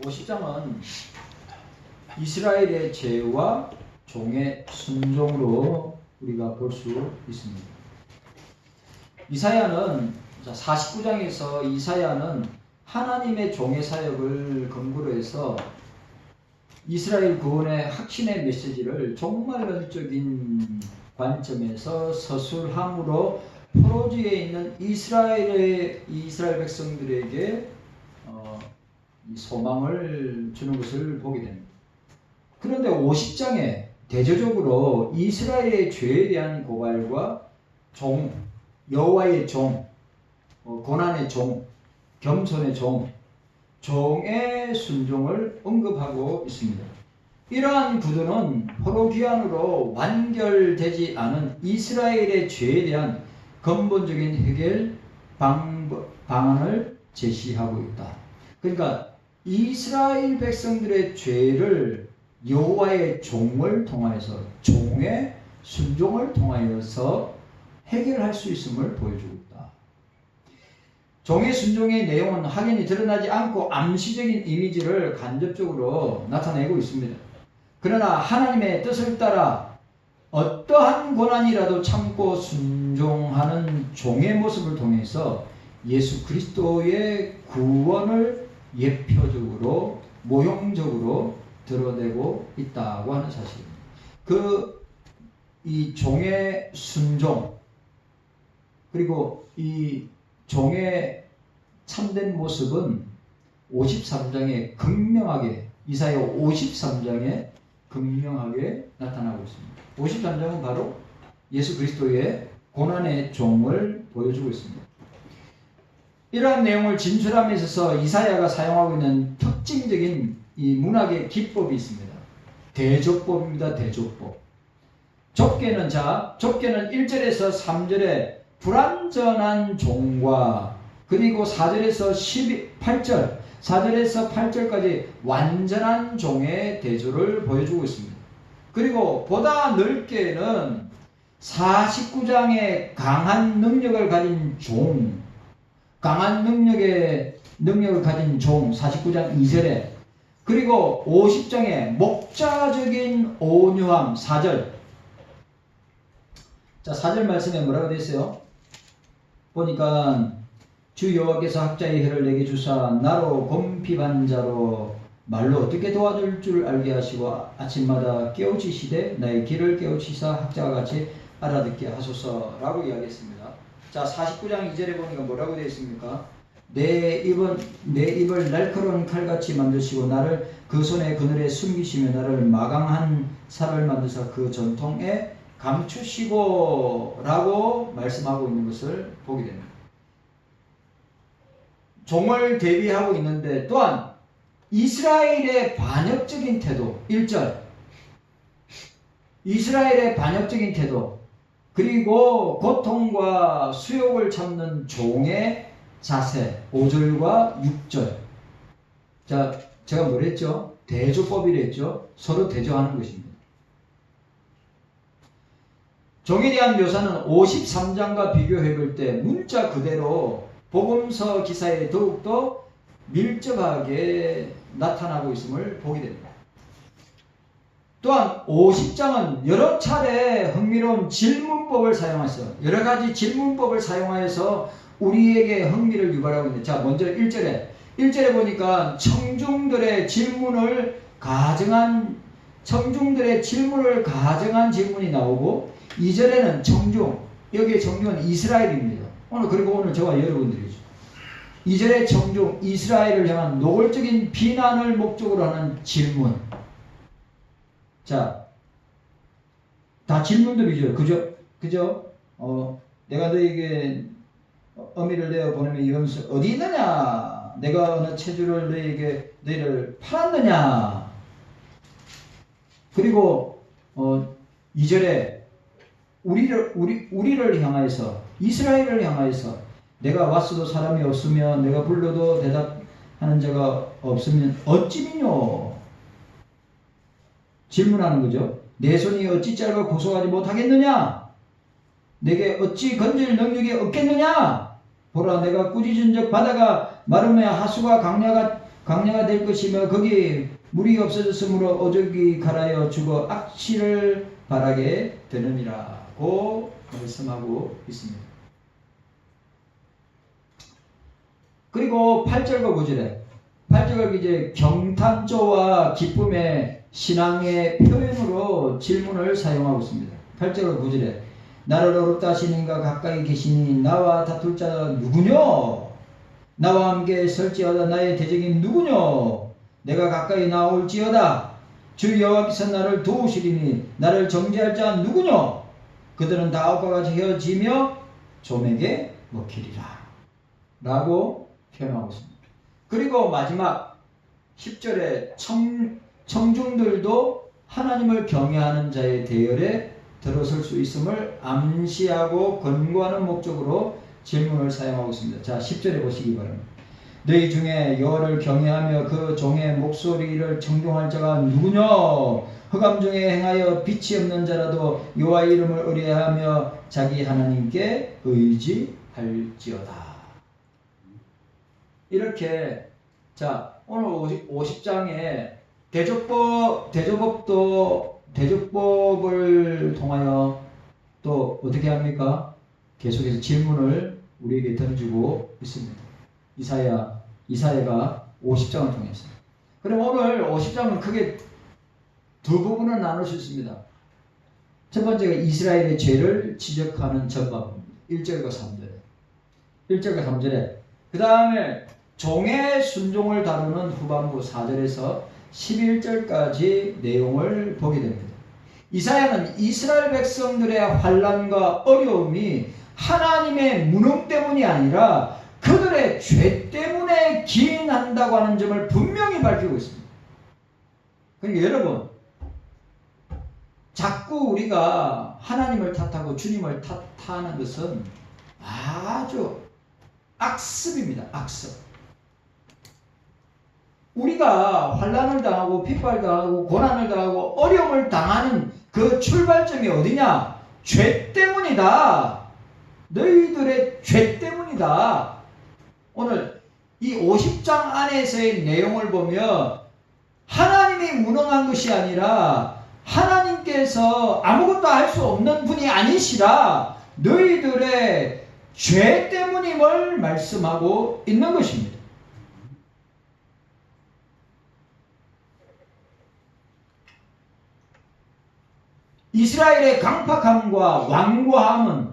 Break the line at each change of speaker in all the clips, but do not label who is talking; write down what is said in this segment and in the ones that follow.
50장은 이스라엘의 죄와 종의 순종으로 우리가 볼 수 있습니다. 이사야는 49장에서 이사야는 하나님의 종의 사역을 근거로 해서 이스라엘 구원의 확신의 메시지를 정말 원적인 관점에서 서술함으로 포로지에 있는 이스라엘 백성들에게 이 소망을 주는 것을 보게 됩니다. 그런데 50장에 대조적으로 이스라엘의 죄에 대한 고발과 여호와의 종, 고난의 종, 겸손의 종, 종의 순종을 언급하고 있습니다. 이러한 구도는 포로 귀환으로 완결되지 않은 이스라엘의 죄에 대한 근본적인 해결 방안을 제시하고 있다. 그러니까 이스라엘 백성들의 죄를 여호와의 종을 통하여서, 종의 순종을 통하여서 해결할 수 있음을 보여주고 있다. 종의 순종의 내용은 확연히 드러나지 않고 암시적인 이미지를 간접적으로 나타내고 있습니다. 그러나 하나님의 뜻을 따라 어떠한 고난이라도 참고 순종하는 종의 모습을 통해서 예수 그리스도의 구원을 예표적으로, 모형적으로 드러내고 있다고 하는 사실입니다. 이 종의 순종, 그리고 이 종의 참된 모습은 53장에 극명하게, 이사야 53장에 극명하게 나타나고 있습니다. 53장은 바로 예수 그리스도의 고난의 종을 보여주고 있습니다. 이러한 내용을 진술함에 있어서 이사야가 사용하고 있는 특징적인 이 문학의 기법이 있습니다. 대조법입니다. 대조법. 좁게는 1절에서 3절에 불완전한 종과, 그리고 4절에서 8절까지 완전한 종의 대조를 보여주고 있습니다. 그리고 보다 넓게는 49장의 강한 능력을 가진 종, 49장 2절에, 그리고 50장의 목자적인 온유함 4절. 자, 4절 말씀에 뭐라고 되어 있어요? 보니까 주 여호와께서 학자의 혀를 내게 주사 나로 곰핍한 자로 말로 어떻게 도와줄 줄 알게 하시고 아침마다 깨우치시되 나의 길을 깨우치사 학자와 같이 알아듣게 하소서라고 이야기했습니다. 자, 49장 2절에 보니까 뭐라고 되어 있습니까? 내 입을 날카로운 칼같이 만드시고 나를 그 손의 그늘에 숨기시며 나를 마강한 살을 만드사 그 전통에 감추시고 라고 말씀하고 있는 것을 보게 됩니다. 종을 대비하고 있는데 또한 이스라엘의 반역적인 태도, 1절, 이스라엘의 반역적인 태도, 그리고 고통과 수욕을 참는 종의 자세, 5절과 6절. 자, 제가 뭘 했죠? 대조법이라 했죠? 서로 대조하는 것입니다. 종에 대한 묘사는 53장과 비교해 볼 때 문자 그대로 복음서 기사에 더욱더 밀접하게 나타나고 있음을 보게 됩니다. 또한 50장은 여러 차례 흥미로운 질문법을 사용해서, 여러 가지 질문법을 사용하여서 우리에게 흥미를 유발하고 있는데, 자, 먼저 1절에 보니까 청중들의 질문을 가정한 질문이 나오고, 2절에는 여기에 청중은 이스라엘입니다. 그리고 오늘 저와 여러분들이죠. 2절의 청중, 이스라엘을 향한 노골적인 비난을 목적으로 하는 질문. 자, 다 질문들이죠. 그죠? 내가 너에게 어미를 내어 보내면 이혼수 어디 있느냐? 내가 어느 체주를 너희를 팔았느냐? 그리고 2절에 우리를 향하여서, 이스라엘을 향하여서 내가 왔어도 사람이 없으며 내가 불러도 대답하는 자가 없으면 어찌 미뇨? 질문하는 거죠. 내 손이 어찌 짧아 고소하지 못하겠느냐? 내게 어찌 건질 능력이 없겠느냐? 보라, 내가 꾸짖은 적 바다가 마르며 하수가 광야가 될 것이며 거기 물이 없어졌으므로 오죽이 갈아여 죽어 악취를 바라게 되느니라고 말씀하고 있습니다. 그리고 8절과 9절에 8절과 이제 경탄조와 기쁨의 신앙의 표현으로 질문을 사용하고 있습니다. 8절과 9절에 나를 어렵다 하시는 이가 가까이 계시니 나와 다툴 자 누구뇨? 나와 함께 설지어다 나의 대적인 누구뇨? 내가 가까이 나올지어다 주 여호와께서 나를 도우시리니 나를 정죄할 자 누구뇨? 그들은 다 옥과 같이 헤어지며 좀에게 먹히리라 라고 표현하고 있습니다. 그리고 마지막 10절에 청중들도 하나님을 경외하는 자의 대열에 들어설 수 있음을 암시하고 권고하는 목적으로 질문을 사용하고 있습니다. 자, 10절에 보시기 바랍니다. 너희 중에 여호와를 경외하며 그 종의 목소리를 청종할 자가 누구뇨? 흑암 중에 행하여 빛이 없는 자라도 여호와의 이름을 의뢰하며 자기 하나님께 의지할지어다. 이렇게 자 오늘 50장에 대조법을 통하여 또 어떻게 합니까? 계속해서 질문을 우리에게 던지고 있습니다. 이사야가 50장을 통해서. 그럼 오늘 50장은 크게 두 부분을 나눌 수 있습니다. 첫 번째가 이스라엘의 죄를 지적하는 전반부입니다. 1절과 3절에. 1절과 3절에. 그 다음에 종의 순종을 다루는 후반부 4절에서 11절까지 내용을 보게 됩니다. 이사야는 이스라엘 백성들의 환난과 어려움이 하나님의 무능 때문이 아니라 그들의 죄 때문에 기인한다고 하는 점을 분명히 밝히고 있습니다. 그러니까 여러분, 자꾸 우리가 하나님을 탓하고 주님을 탓하는 것은 아주 악습입니다. 악습. 우리가 환난을 당하고 핍박당하고 고난을 당하고 어려움을 당하는 그 출발점이 어디냐? 죄 때문이다. 너희들의 죄 때문이다. 오늘 이 50장 안에서의 내용을 보면 하나님이 무능한 것이 아니라 하나님께서 아무것도 할 수 없는 분이 아니시라 너희들의 죄 때문임을 말씀하고 있는 것입니다. 이스라엘의 강팍함과 완고함은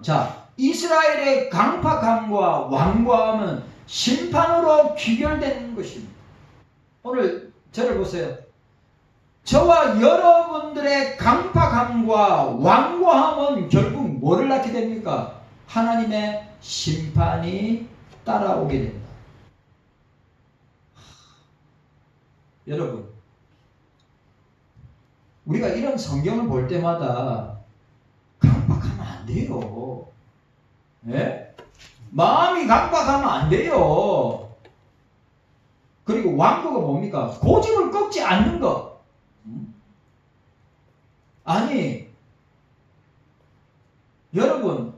이스라엘의 강팍함과 완고함은 심판으로 귀결되는 것입니다. 오늘 저를 보세요. 저와 여러분들의 강팍함과 완고함은 결국 뭐를 낳게 됩니까? 하나님의 심판이 따라오게 된다. 여러분, 우리가 이런 성경을 볼 때마다 강박하면 안 돼요. 예? 마음이 강박하면 안 돼요. 그리고 완고가 뭡니까? 고집을 꺾지 않는 것. 아니, 여러분,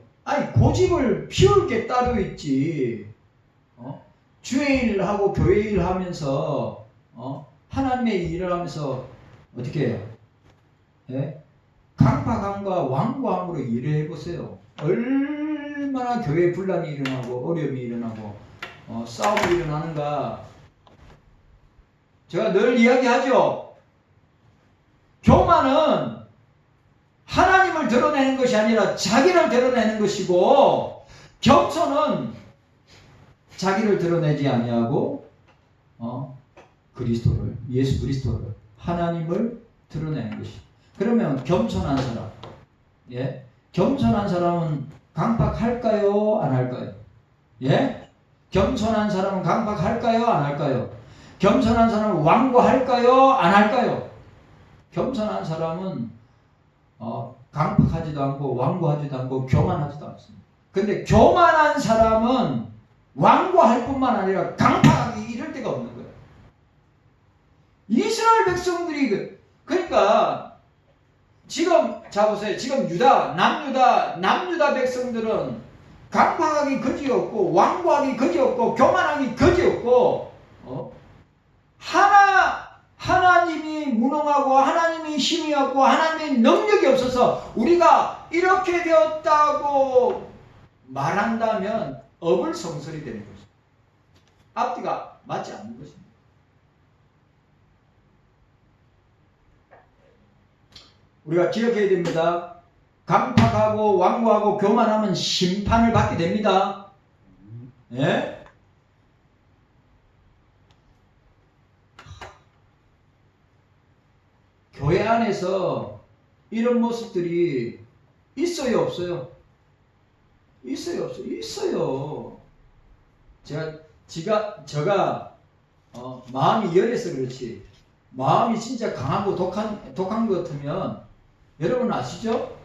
고집을 피울 게 따로 있지. 주의 일을 하고 교회 일을 하면서, 하나님의 일을 하면서 어떻게 해요? 예? 강팍함과 완고함으로 일을 해보세요. 얼마나 교회에 분란이 일어나고 어려움이 일어나고 싸움이 일어나는가. 제가 늘 이야기하죠. 교만은 하나님을 드러내는 것이 아니라 자기를 드러내는 것이고, 겸손은 자기를 드러내지 아니하고 그리스도를, 예수 그리스도를, 하나님을 드러내는 것이. 그러면 겸손한 사람, 예? 겸손한 사람은 강팍할까요? 안 할까요? 예? 겸손한 사람은 강팍할까요? 안 할까요? 겸손한 사람은 완고할까요? 안 할까요? 겸손한 사람은 강팍하지도 않고 완고하지도 않고 교만하지도 않습니다. 근데 교만한 사람은 완고할 뿐만 아니라 강팍하기 이럴 데가 없는 거예요. 이스라엘 백성들이 그러니까 지금 보세요. 지금 남유다 백성들은 강팍하기 거지없고 완고하기 거지없고 교만하기 거지없고 하나님이 무능하고 하나님이 힘이 없고 하나님의 능력이 없어서 우리가 이렇게 되었다고 말한다면 어불성설이 되는 거죠. 앞뒤가 맞지 않는 것입니다. 우리가 기억해야 됩니다. 강팍하고 완고하고 교만하면 심판을 받게 됩니다. 예? 교회 안에서 이런 모습들이 있어요, 없어요? 있어요, 없어요? 있어요. 제가 마음이 열해서 그렇지, 마음이 진짜 강하고 독한 것 같으면 여러분 아시죠?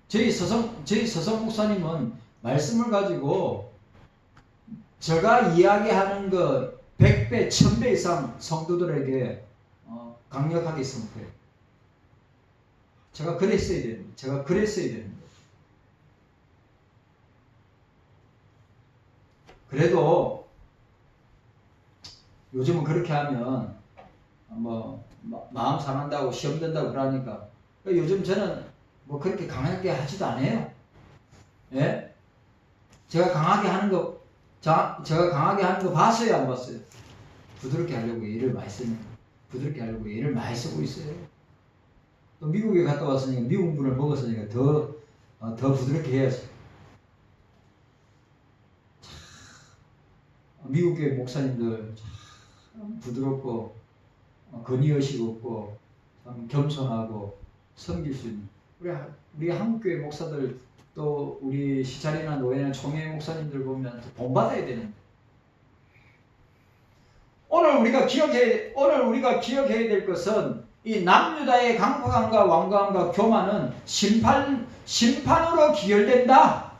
저희 서성 목사님은 말씀을 가지고 제가 이야기하는 거 100배, 1000배 이상 성도들에게 강력하게 선포해요. 제가 그랬어야 됩니다. 그래도 요즘은 그렇게 하면 마음 상한다고 시험 된다고 그러니까 요즘 저는 그렇게 강하게 하지도 않아요. 예? 제가 강하게 하는 거 봤어요, 안 봤어요? 부드럽게 하려고 애를 많이 씁니다. 부드럽게 하려고 애를 많이 쓰고 있어요. 또 미국에 갔다 왔으니까 미국 물을 먹었으니까 더 부드럽게 해야지. 미국 교회 목사님들 참 부드럽고 건의의식 없고 참 겸손하고 섬길 수 있는 우리 한국교회 목사들 또 우리 시찰이나 노예나 총회 목사님들 보면 본받아야 되는데 오늘 우리가 기억해야 될 것은 이 남유다의 강팍함과 완고함과 교만은 심판으로 기결된다.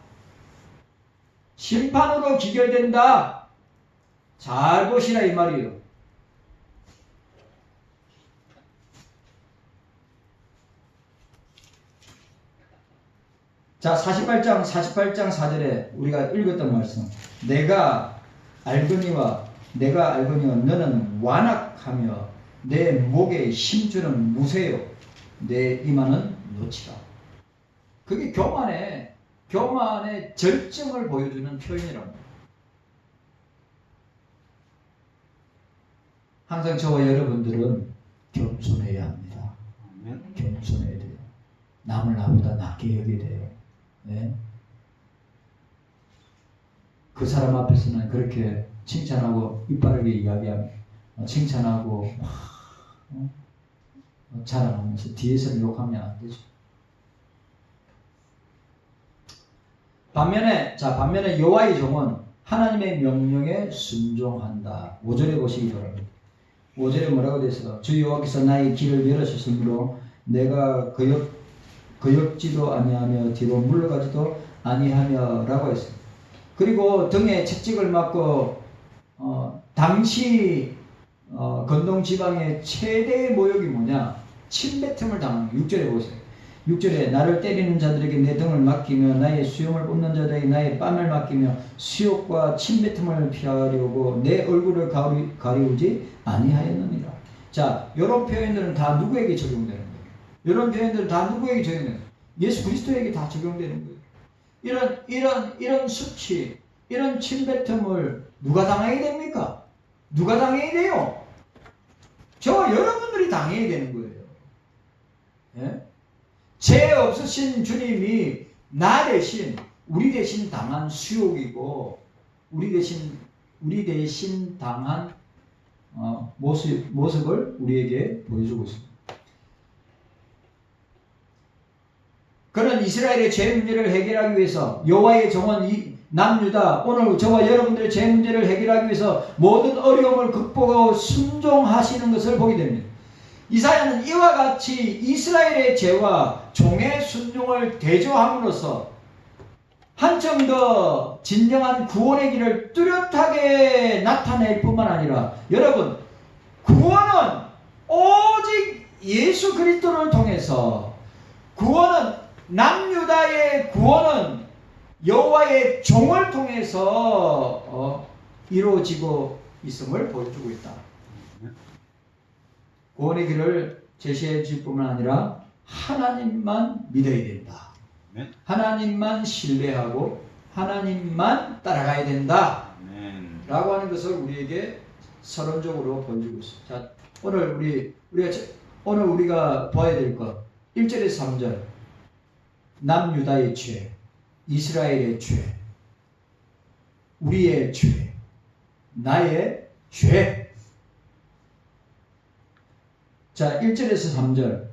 심판으로 기결된다. 잘 보시라 이 말이에요. 자, 48장 4절에 우리가 읽었던 말씀. 내가 알거니와 너는 완악하며 내 목에 심주는 무쇠요 내 이마는 노치라. 그게 교만의 절정을 보여주는 표현이랍니다. 항상 저와 여러분들은 겸손해야 합니다. 겸손해야 돼요. 남을 나보다 낮게 여겨야 돼요. 네? 그 사람 앞에서는 그렇게 칭찬하고 이빠르게 이야기하며 칭찬하고 자랑하면서 뒤에서는 욕하면 안 되죠. 반면에 여호와의 종은 하나님의 명령에 순종한다. 5절에 보시기 바랍니다. 5절에 뭐라고 되어 있어요? 주 여호와께서 나의 길을 열어주심으로 내가 거역지도 아니하며 뒤로 물러가지도 아니하며 라고 했어요. 그리고 등에 채찍을 맞고 당시 건동 지방의 최대의 모욕이 뭐냐? 침뱉음을 당하는 거예요. 6절에 보세요. 6절에 나를 때리는 자들에게 내 등을 맡기며 나의 수염을 뽑는 자들에게 나의 뺨을 맡기며 수욕과 침뱉음을 피하려고 내 얼굴을 가리우지 아니하였느니라. 자, 이런 표현들은 다 누구에게 적용되는 거예요? 이런 표현들은 다 누구에게 적용되는 거예요? 예수 그리스도에게 다 적용되는 거예요. 이런 수치, 이런 침뱉음을 누가 당해야 됩니까? 누가 당해야 돼요? 저와 여러분들이 당해야 되는 거예요. 예? 죄 없으신 주님이 나 대신 우리 대신 당한 수욕이고 우리 대신 당한 모습을 우리에게 보여주고 있습니다. 그는 이스라엘의 죄 문제를 해결하기 위해서 여호와의 정원 남유다 오늘 저와 여러분들의 죄 문제를 해결하기 위해서 모든 어려움을 극복하고 순종하시는 것을 보게 됩니다. 이사야는 이와 같이 이스라엘의 죄와 종의 순종을 대조함으로써 한층 더 진정한 구원의 길을 뚜렷하게 나타낼 뿐만 아니라 여러분 구원은 오직 예수 그리스도를 통해서 구원은 남유다의 구원은 여호와의 종을 통해서 이루어지고 있음을 보여주고 있다. 구원의 길을 제시해 줄 뿐만 아니라 하나님만 믿어야 된다. 하나님만 신뢰하고 하나님만 따라가야 된다. 라고 하는 것을 우리에게 서론적으로 보여주고 있습니다. 자, 오늘 우리가 봐야 될 것 1절에서 3절 남유다의 죄, 이스라엘의 죄, 우리의 죄, 나의 죄. 자, 1절에서 3절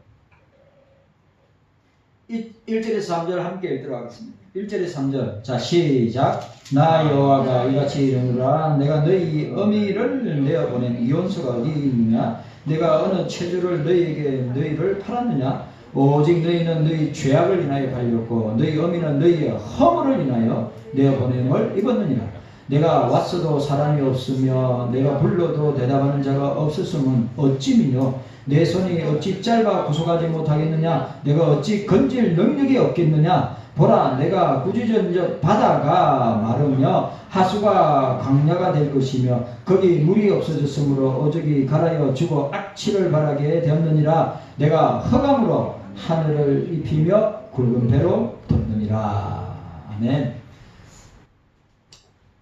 1절에서 3절 함께 읽도록 하겠습니다. 1절에서 3절. 자, 시작. 나 여호와가 이같이 이르노라. 내가 너희 어미를 내어보낸 이혼소가 어디 있느냐? 내가 어느 체주를 너희를 팔았느냐? 오직 너희는 너희 죄악을 인하여 팔렸고 너희 어미는 너희의 허물을 인하여 내어보냄을 입었느니라. 내가 왔어도 사람이 없으며 내가 불러도 대답하는 자가 없었으면 어찌미뇨? 내 손이 어찌 짧아 구속하지 못하겠느냐? 내가 어찌 건질 능력이 없겠느냐? 보라, 내가 구지전적 바다가 마르며 하수가 광야가 될 것이며 거기 물이 없어졌으므로 어족이 갈아여 죽어 악취를 바라게 되었느니라. 내가 흑암으로 하늘을 입히며 굵은 배로 덮느니라. 아멘.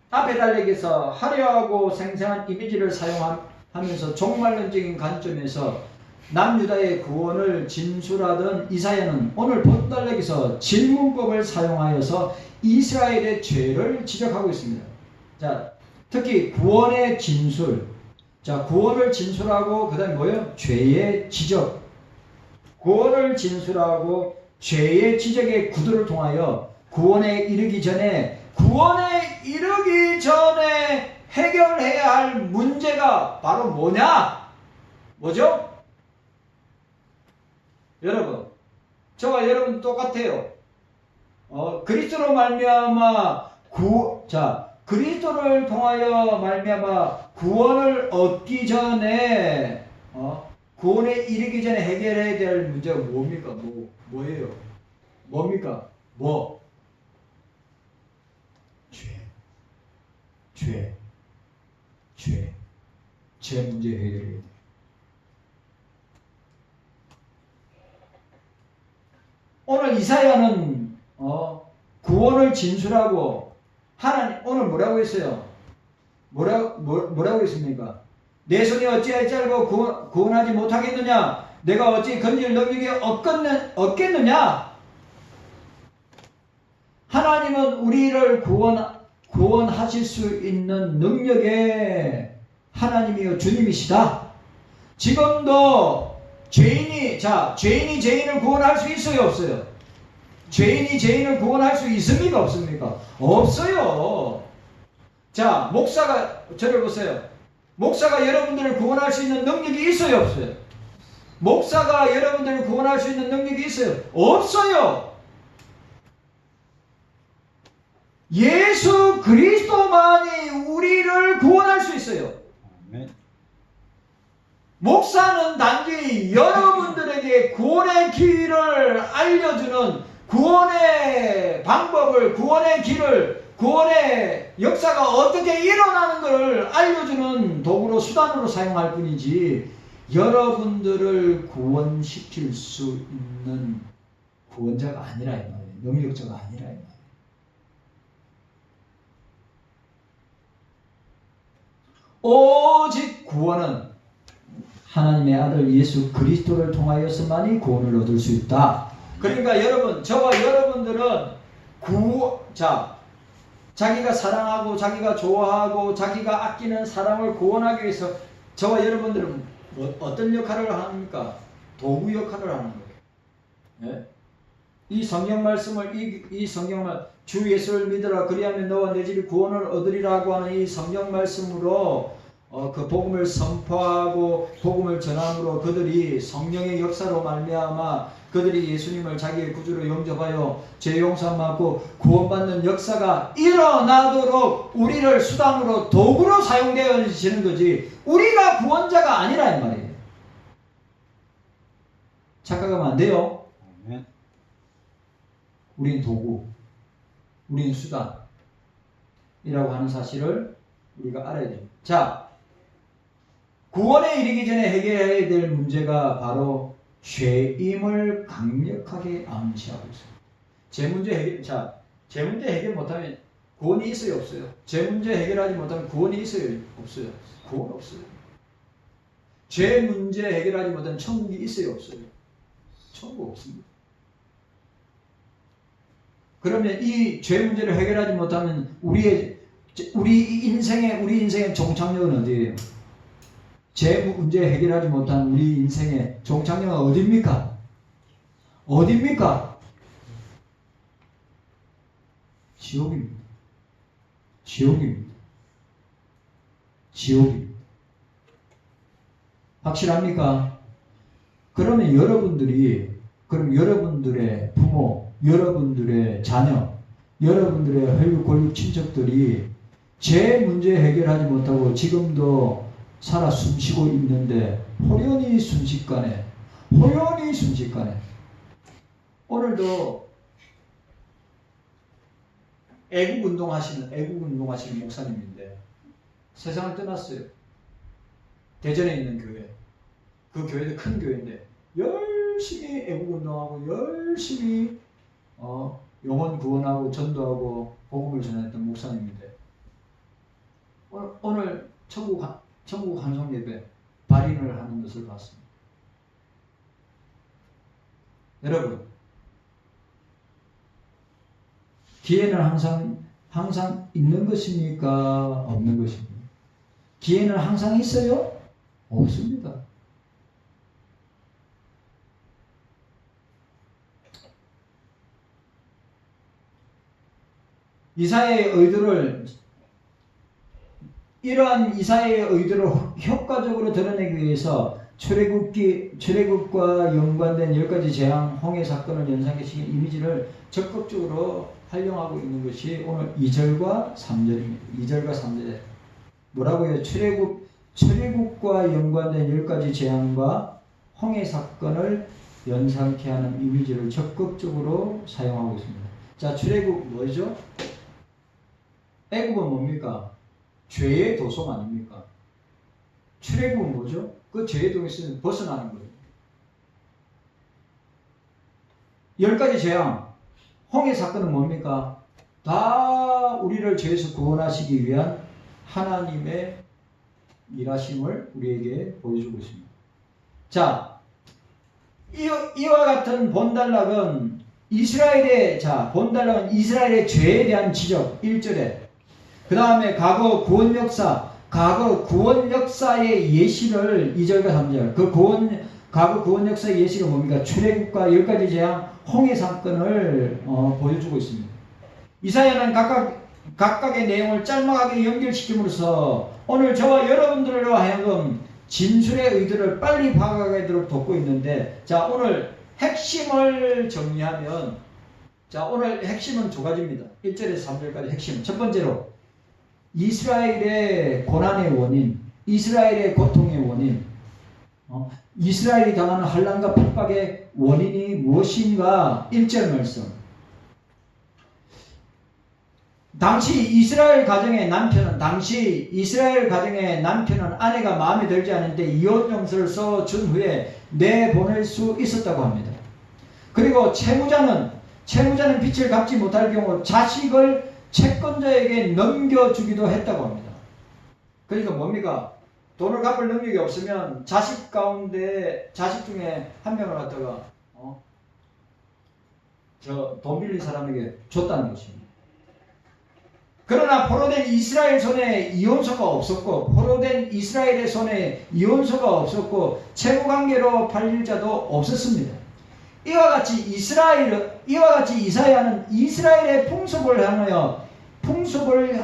앞에 달력에서 화려하고 생생한 이미지를 사용하면서 종말론적인 관점에서 남유다의 구원을 진술하던 이사야는 오늘 본달력에서 질문법을 사용하여서 이스라엘의 죄를 지적하고 있습니다. 자, 특히 구원의 진술. 자, 구원을 진술하고 그 다음에 뭐예요? 죄의 지적. 구원을 진술하고 죄의 지적의 구도를 통하여 구원에 이르기 전에 해결해야 할 문제가 바로 뭐냐? 뭐죠? 여러분, 저와 여러분 똑같아요. 그리스도로 말미암아 그리스도를 통하여 말미암아 구원을 얻기 전에 구원에 이르기 전에 해결해야 될 문제가 뭡니까? 뭐예요? 뭡니까? 죄 문제 해결해야 돼. 오늘 이사야는 구원을 진술하고 하나님 오늘 뭐라고 했어요? 뭐라고 했습니까? 내 손이 어찌하여 짧고 구원하지 못하겠느냐? 내가 어찌 건질 능력이 없겠느냐? 하나님은 우리를 구원하실 수 있는 능력의 하나님이요 주님이시다. 지금도 죄인이 죄인을 구원할 수 있어요, 없어요? 죄인이 죄인을 구원할 수 있습니까, 없습니까? 없어요. 자, 목사가 저를 보세요. 목사가 여러분들을 구원할 수 있는 능력이 있어요, 없어요? 목사가 여러분들을 구원할 수 있는 능력이 있어요? 없어요. 예수 그리스도만이 우리를 구원할 수 있어요. 목사는 단지 여러분들에게 구원의 길을 알려주는 구원의 방법을, 구원의 길을, 구원의 역사가 어떻게 일어나는 것을 알려주는 도구로, 수단으로 사용할 뿐이지 여러분들을 구원시킬 수 있는 구원자가 아니라 이 말이에요. 능력자가 아니라 이 말이에요. 오직 구원은 하나님의 아들 예수 그리스도를 통하여서만이 구원을 얻을 수 있다. 그러니까 여러분, 저와 여러분들은 자기가 사랑하고 자기가 좋아하고 자기가 아끼는 사람을 구원하기 위해서 저와 여러분들은 어떤 역할을 합니까? 도구 역할을 하는 거예요. 네? 이 성경 말씀을 이 성경을 주 예수를 믿으라 그리하면 너와 내 집이 구원을 얻으리라고 하는 이 성경 말씀으로 그 복음을 선포하고 복음을 전함으로 그들이 성령의 역사로 말미암아 그들이 예수님을 자기의 구주로 영접하여 죄 용서 받고 구원받는 역사가 일어나도록 우리를 수단으로 도구로 사용되어지는 거지 우리가 구원자가 아니라 이 말이에요. 착각하면 안 돼요. 우린 도구. 우리는 수단이라고 하는 사실을 우리가 알아야 됩니다. 자, 구원에 이르기 전에 해결해야 될 문제가 바로 죄임을 강력하게 암시하고 있습니다. 제 문제 해결 못하면 구원이 있어요, 없어요? 제 문제 해결하지 못하면 구원이 있어요, 없어요? 구원 없어요. 죄 문제 해결하지 못하면 천국이 있어요, 없어요? 천국 없습니다. 그러면 이 죄 문제를 해결하지 못하면 우리 인생의 종착역은 어디예요? 죄 문제 해결하지 못한 우리 인생의 종착역은 어디입니까? 어디입니까? 지옥입니다. 지옥입니다. 지옥입니다. 확실합니까? 그러면 여러분들의 부모, 여러분들의 자녀, 여러분들의 혈육, 골육 친척들이 죄 문제 해결하지 못하고 지금도 살아 숨쉬고 있는데 호련히 순식간에 오늘도 애국운동하시는 목사님인데 세상을 떠났어요. 대전에 있는 교회. 그 교회도 큰 교회인데 열심히 애국운동하고 열심히 영혼 구원하고 전도하고 복음을 전했던 목사님인데 오늘 천국 환송 예배 발인을 하는 것을 봤습니다. 여러분, 기회는 항상 있는 것입니까? 없는 것입니까? 기회는 항상 있어요? 없습니다. 이러한 이사야의 의도를 효과적으로 드러내기 위해서 출애굽과 연관된 10가지 재앙, 홍해 사건을 연상시킨 이미지를 적극적으로 활용하고 있는 것이 오늘 2절과 3절입니다. 2절과 3절에 뭐라고요? 출애굽과 연관된 10가지 재앙과 홍해 사건을 연상케 하는 이미지를 적극적으로 사용하고 있습니다. 자, 출애굽 뭐죠? 애굽은 뭡니까? 죄의 도성 아닙니까? 출애굽은 뭐죠? 그 죄의 도에서 벗어나는 거예요. 10가지 재앙, 홍해 사건은 뭡니까? 다 우리를 죄에서 구원하시기 위한 하나님의 일하심을 우리에게 보여주고 있습니다. 자, 이와 같은 본달락은 이스라엘의 죄에 대한 지적 1절에 그 다음에 과거 구원 역사의 예시를 2절과 3절 과거 구원 역사의 예시가 뭡니까? 출애굽과 10가지 재앙 홍해 사건을 보여주고 있습니다. 이사야는 각각의 내용을 짤막하게 연결시킴으로써 오늘 저와 여러분들로 하여금 진술의 의도를 빨리 파악하도록 돕고 있는데, 자, 오늘 핵심을 정리하면, 자, 오늘 핵심은 두 가지입니다. 1절에서 3절까지 핵심. 첫 번째로 이스라엘의 고난의 원인, 이스라엘의 고통의 원인, 이스라엘이 당하는 환난과 핍박의 원인이 무엇인가? 1절 말씀. 당시 이스라엘 가정의 남편은 아내가 마음에 들지 않은데 이혼 용서를 써준 후에 내보낼 수 있었다고 합니다. 그리고 채무자는 빚을 갚지 못할 경우 자식을 채권자에게 넘겨주기도 했다고 합니다. 그러니까 뭡니까? 돈을 갚을 능력이 없으면 자식 중에 한 명을 갖다가 돈 빌린 사람에게 줬다는 것입니다. 그러나 포로된 이스라엘 손에 이혼서가 없었고 채무관계로 팔릴 자도 없었습니다. 이와 같이 이사야는 이스라엘의 풍속을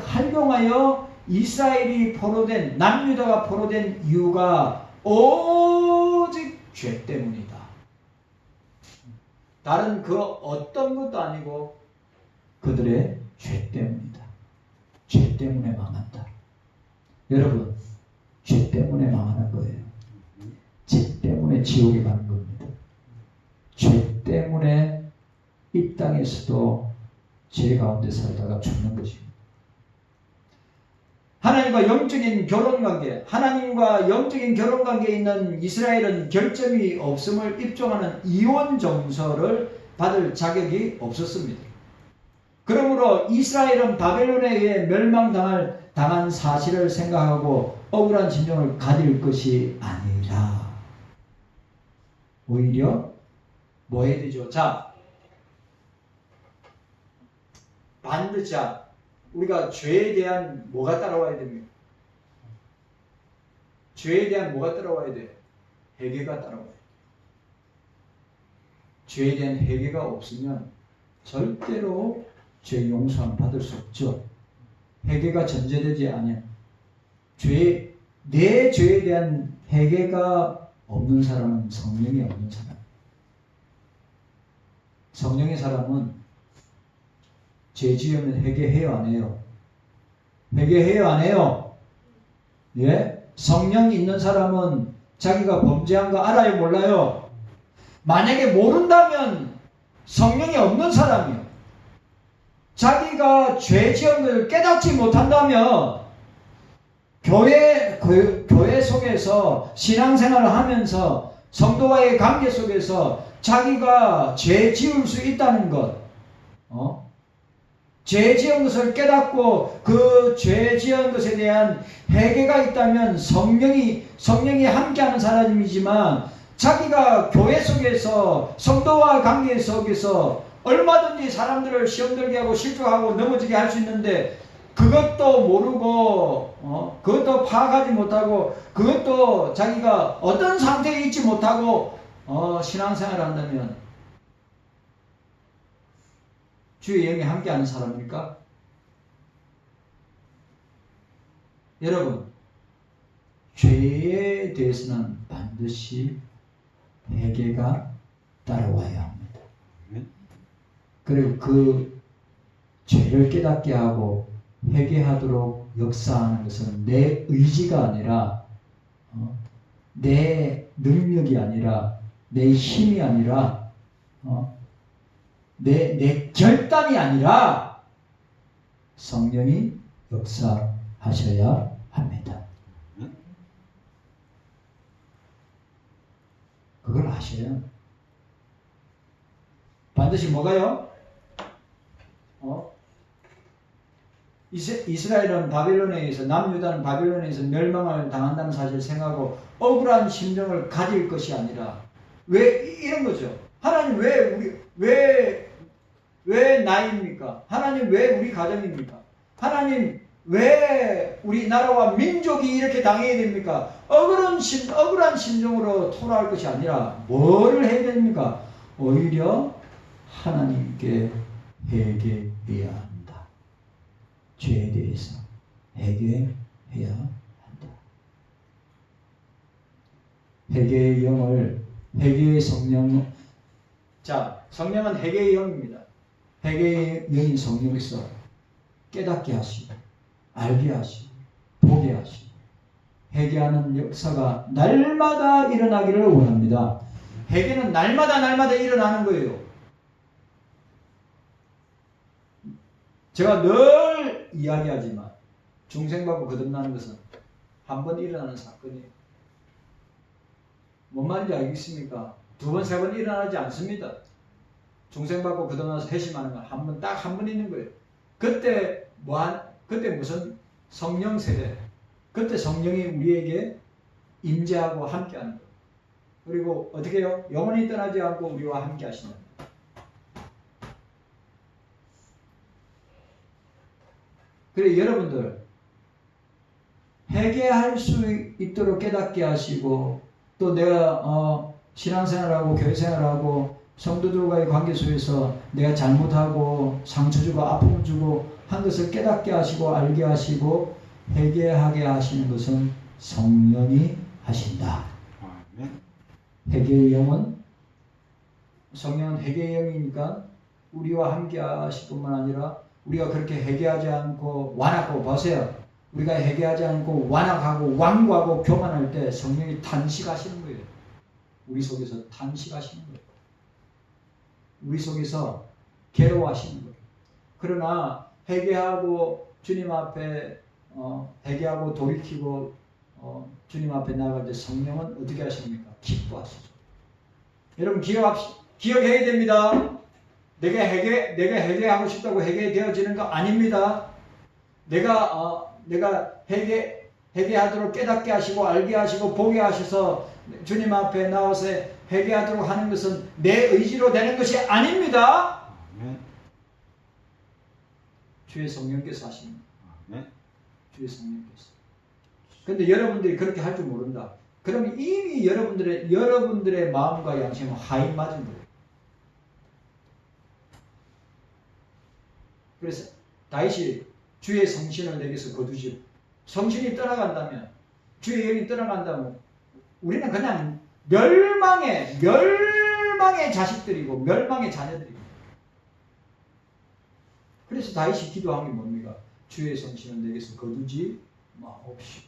활용하여 이스라엘이 남유다가 포로된 이유가 오직 죄 때문이다. 다른 그 어떤 것도 아니고 그들의 죄 때문이다. 죄 때문에 망한다. 여러분, 죄 때문에 망하는 거예요. 죄 때문에 지옥에 가는 겁니다. 죄 때문에 이 땅에서도 죄 가운데 살다가 죽는 것입니다. 하나님과 영적인 결혼관계, 하나님과 영적인 결혼관계에 있는 이스라엘은 결점이 없음을 입증하는 이혼 정서를 받을 자격이 없었습니다. 그러므로 이스라엘은 바벨론에 의해 멸망당한 사실을 생각하고 억울한 심정을 가질 것이 아니라 오히려 뭐 해야 되죠? 자, 반드시 우리가 죄에 대한 뭐가 따라와야 됩니까? 죄에 대한 뭐가 따라와야 돼요? 회개가 따라와야 돼요. 죄에 대한 회개가 없으면 절대로 죄 용서함 받을 수 없죠. 회개가 전제되지 않으면 내 죄에 대한 회개가 없는 사람은 성령이 없는 사람. 성령의 사람은 죄 지으면 회개해요, 안 해요? 회개해요, 안 해요? 예? 성령이 있는 사람은 자기가 범죄한 거 알아요, 몰라요? 만약에 모른다면 성령이 없는 사람이요. 자기가 죄 지은 것을 깨닫지 못한다면 교회 속에서 신앙생활을 하면서 성도와의 관계 속에서 자기가 죄 지을 수 있다는 것, 죄 지은 것을 깨닫고 그 죄 지은 것에 대한 회개가 있다면 성령이 함께하는 사람이지만 자기가 교회 속에서 성도와 관계 속에서 얼마든지 사람들을 시험 들게 하고 실족하고 넘어지게 할 수 있는데 그것도 모르고 그것도 파악하지 못하고 그것도 자기가 어떤 상태에 있지 못하고 신앙생활을 한다면 주의 영이 함께하는 사람입니까? 여러분, 죄에 대해서는 반드시 회개가 따라와야 합니다. 그리고 그 죄를 깨닫게 하고 회개하도록 역사하는 것은 내 의지가 아니라 내 능력이 아니라 내 힘이 아니라 내 결단이 아니라 성령이 역사하셔야 합니다. 그걸 아셔야 반드시 뭐가요? 이스라엘은 바벨론에 의해서 남유다는 바벨론에 의해서 멸망을 당한다는 사실을 생각하고 억울한 심정을 가질 것이 아니라 왜 이런 거죠? 하나님 왜 나입니까? 하나님 왜 우리 가정입니까? 하나님 왜 우리나라와 민족이 이렇게 당해야 됩니까? 억울한 심정으로 토로할 것이 아니라 뭐를 해야 됩니까? 오히려 하나님께 회개해야 한다. 죄에 대해서 회개해야 한다. 회개의 영을 회개의 성령. 자, 성령은 회개의 영입니다. 회개의 영인 성령에서 깨닫게 하시고 알게 하시고 보게 하시고 회개하는 역사가 날마다 일어나기를 원합니다. 회개는 날마다 일어나는 거예요. 제가 늘 이야기하지만 중생받고 거듭나는 것은 한 번 일어나는 사건이에요. 뭔 말인지 알겠습니까? 두 번, 세 번 일어나지 않습니다. 중생받고 거듭나서 회심하는 건 딱 한 번 있는 거예요. 그때 무슨 성령 세대, 그때 성령이 우리에게 임재하고 함께하는 거예요. 그리고 어떻게 해요? 영원히 떠나지 않고 우리와 함께 하신다. 그래, 여러분들 회개할 수 있도록 깨닫게 하시고 또 내가 신앙생활하고 교회생활하고 성도들과의 관계 속에서 내가 잘못하고 상처 주고 아픔 주고 한 것을 깨닫게 하시고 알게 하시고 회개하게 하시는 것은 성령이 하신다. 회개의 영은 성령은 회개의 영이니까 우리와 함께 하실 뿐만 아니라 우리가 그렇게 회개하지 않고 완악하고 보세요. 우리가 회개하지 않고 완악하고 완고하고 교만할 때 성령이 탄식하시는 거예요. 우리 속에서 탄식하시는 거예요. 우리 속에서 괴로워하시는 거예요. 그러나 회개하고 주님 앞에 회개하고 돌이키고 주님 앞에 나아갈 때 성령은 어떻게 하십니까? 기뻐하시죠. 여러분 기억해야 됩니다. 내가 회개하고 싶다고 회개되어지는 거 아닙니다. 내가 회개하도록 깨닫게 하시고 알게 하시고 보게 하셔서 주님 앞에 나와서 회개하도록 하는 것은 내 의지로 되는 것이 아닙니다. 주의 성령께서 하십니다. 주의 성령께서. 근데 여러분들이 그렇게 할 줄 모른다. 그러면 이미 여러분들의 마음과 양심은 하인 맞은 거예요. 그래서 다윗이 주의 성신을 내게서 거두지. 성신이 떠나간다면, 주의 영이 떠나간다면 우리는 그냥 멸망의 자식들이고 멸망의 자녀들이고. 그래서 다윗이 기도한 게 뭡니까? 주의 성신을 내게서 거두지 마옵시오.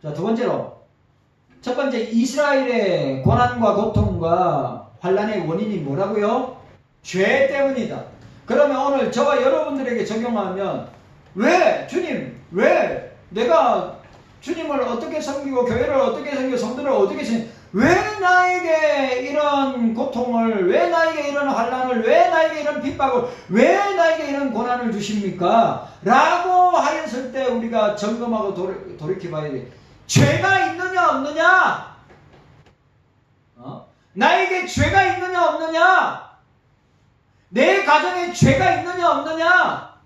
자, 두 번째로, 첫 번째, 이스라엘의 고난과 고통과 환난의 원인이 뭐라고요? 죄 때문이다. 그러면 오늘 저와 여러분들에게 적용하면, 왜 주님, 왜 내가 주님을 어떻게 섬기고 교회를 어떻게 섬기고 성도를 어떻게 섬기고 왜 나에게 이런 고통을, 왜 나에게 이런 환난을, 왜 나에게 이런 핍박을, 왜 나에게 이런 고난을 주십니까? 라고 하였을 때 우리가 점검하고 돌이켜봐야 돼. 죄가 있느냐 없느냐? 나에게 죄가 있느냐 없느냐? 내 가정에 죄가 있느냐 없느냐?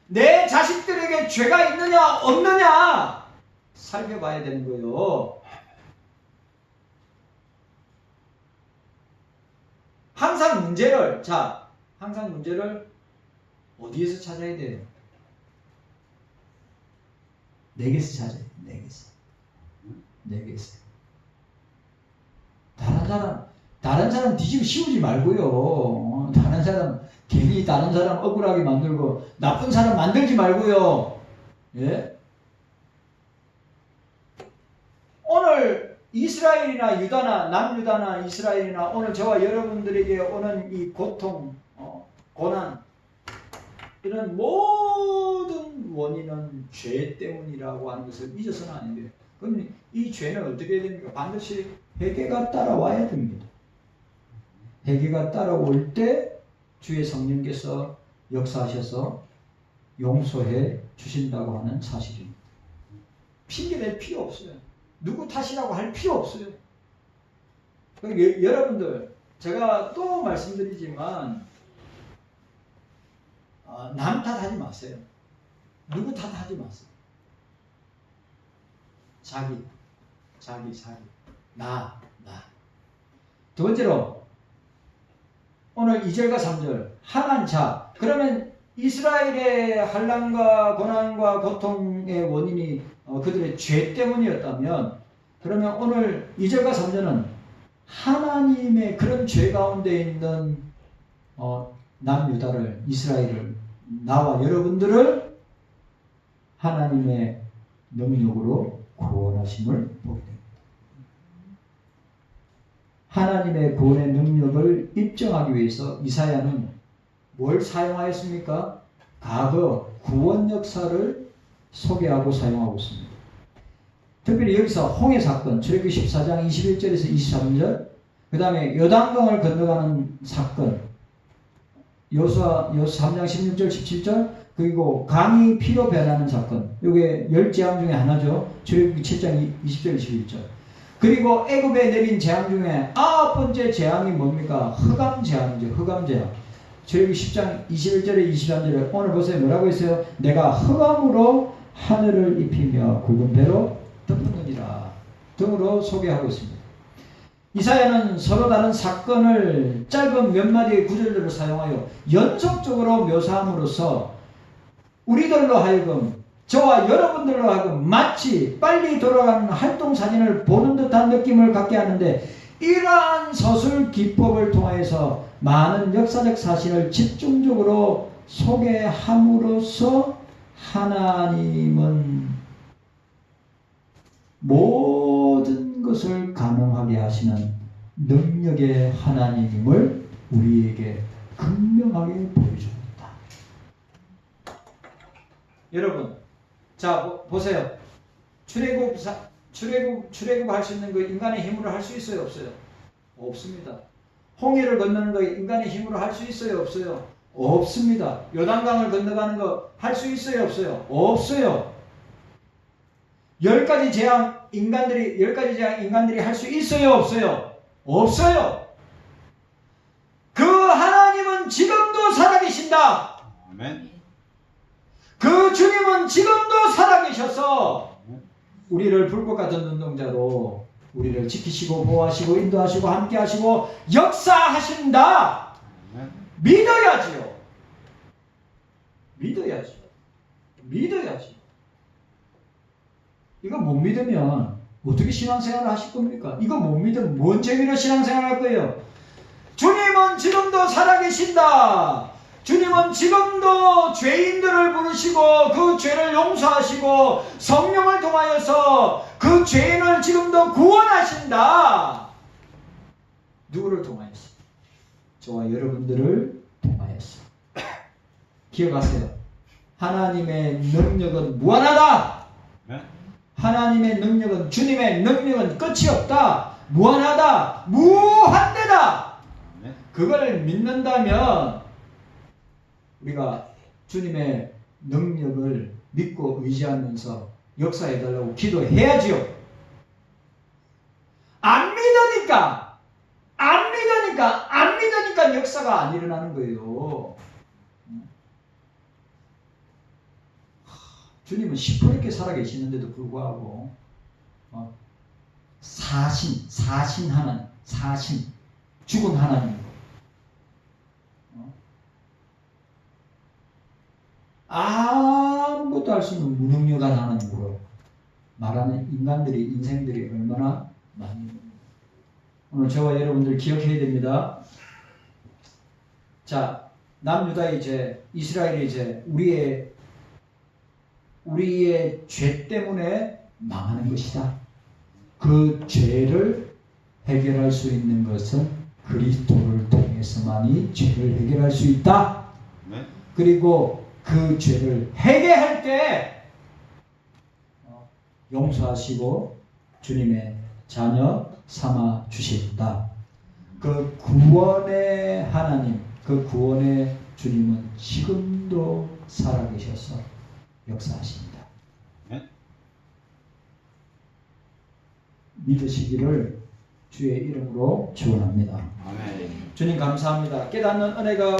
내 자식들에게 죄가 있느냐 없느냐? 살펴봐야 되는 거예요. 항상 문제를 어디에서 찾아야 돼요? 내게서 찾아야 돼요. 내게서. 다른 사람 뒤집어 씌우지 말고요. 괜히 다른 사람 억울하게 만들고 나쁜 사람 만들지 말고요. 예? 오늘 이스라엘이나 유다나 남유다나 이스라엘이나 오늘 저와 여러분들에게 오는 이 고통, 고난, 이런 모든 원인은 죄 때문이라고 하는 것을 잊어서는 안 돼요. 그럼 이 죄는 어떻게 해야 됩니까? 반드시 회개가 따라와야 됩니다. 회개가 따라올 때 주의 성령께서 역사하셔서 용서해 주신다고 하는 사실입니다. 핑계댈 필요 없어요. 누구 탓이라고 할 필요 없어요. 여러분들, 제가 또 말씀드리지만 남 탓하지 마세요. 누구 탓하지 마세요. 자기. 나. 두 번째로, 오늘 2절과 3절, 하나님. 자, 그러면 이스라엘의 환난과 고난과 고통의 원인이 그들의 죄 때문이었다면, 그러면 오늘 2절과 3절은 하나님의 그런 죄 가운데 있는 남유다를, 이스라엘을, 나와 여러분들을 하나님의 능력으로 구원하심을 보게 됩니다. 하나님의 구원의 능력을 입증하기 위해서 이사야는 뭘 사용하였습니까? 과거 구원 역사를 소개하고 사용하고 있습니다. 특별히 여기서 홍해 사건, 출애굽기 14장 21절에서 23절, 그 다음에 요단강을 건너가는 사건, 여호수아 3장 16절 17절, 그리고 강이 피로 변하는 사건, 이게 10재앙 중에 하나죠. 출애굽기 7장 20절 21절. 그리고 애굽에 내린 재앙 중에 9번째 재앙이 뭡니까? 흑암재앙이죠. 흑암재앙. 출애굽기 10장 21절에 23절에 오늘 보세요. 뭐라고 했어요? 내가 흑암으로 하늘을 입히며 굵은 배로 덮느니라 등으로 소개하고 있습니다. 이사야는 서로 다른 사건을 짧은 몇 마디의 구절들을 사용하여 연속적으로 묘사함으로써 우리들로 하여금, 저와 여러분들로 하여금 마치 빨리 돌아가는 활동사진을 보는 듯한 느낌을 갖게 하는데, 이러한 서술 기법을 통해서 많은 역사적 사실을 집중적으로 소개함으로써 하나님은 모든 것을 가능하게 하시는 능력의 하나님임을 우리에게 분명하게 보여줍니다. 여러분, 자 보세요. 출애굽할 수 있는 그 인간의 힘으로 할 수 있어요, 없어요? 없습니다. 홍해를 건너는 거 인간의 힘으로 할 수 있어요, 없어요? 없습니다. 요단강을 건너가는 거 할 수 있어요, 없어요? 없어요. 10가지 재앙 인간들이 할 수 있어요, 없어요? 없어요. 그 하나님은 지금도 살아계신다.
아멘.
그 주님은 지금도 살아계셔서 우리를 불꽃 같은 눈동자로 우리를 지키시고 보호하시고 인도하시고 함께하시고 역사하신다. 믿어야지요. 믿어야지. 이거 못 믿으면 어떻게 신앙생활을 하실 겁니까? 이거 못 믿으면 뭔 재미로 신앙생활을 할 거예요? 주님은 지금도 살아계신다. 주님은 지금도 죄인들을 부르시고 그 죄를 용서하시고 성령을 통하여서 그 죄인을 지금도 구원하신다. 누구를 통하여서? 저와 여러분들을 통하여서. 기억하세요. 하나님의 능력은 무한하다. 하나님의 능력은, 주님의 능력은 끝이 없다. 무한하다. 무한대다. 그걸 믿는다면 우리가 주님의 능력을 믿고 의지하면서 역사해달라고 기도해야지요. 안 믿으니까 역사가 안 일어나는 거예요. 주님은 시퍼렇게 살아계시는데도 불구하고 사신 하나님, 죽은 하나님이고 아무것도 할 수 없는 무능력한 하나님으로 말하는 인생들이 얼마나 많이. 오늘 저와 여러분들 기억해야 됩니다. 자, 남유다의 죄, 이스라엘의 죄, 우리의 죄 때문에 망하는 것이다. 그 죄를 해결할 수 있는 것은 그리스도를 통해서만이 죄를 해결할 수 있다. 네. 그리고 그 죄를 해결할 때 용서하시고 주님의 자녀 삼아 주신다. 그 구원의 하나님, 그 구원의 주님은 지금도 살아계셔서 역사하십니다. 네? 믿으시기를 주의 이름으로 축원합니다. 아멘. 주님 감사합니다. 깨닫는 은혜가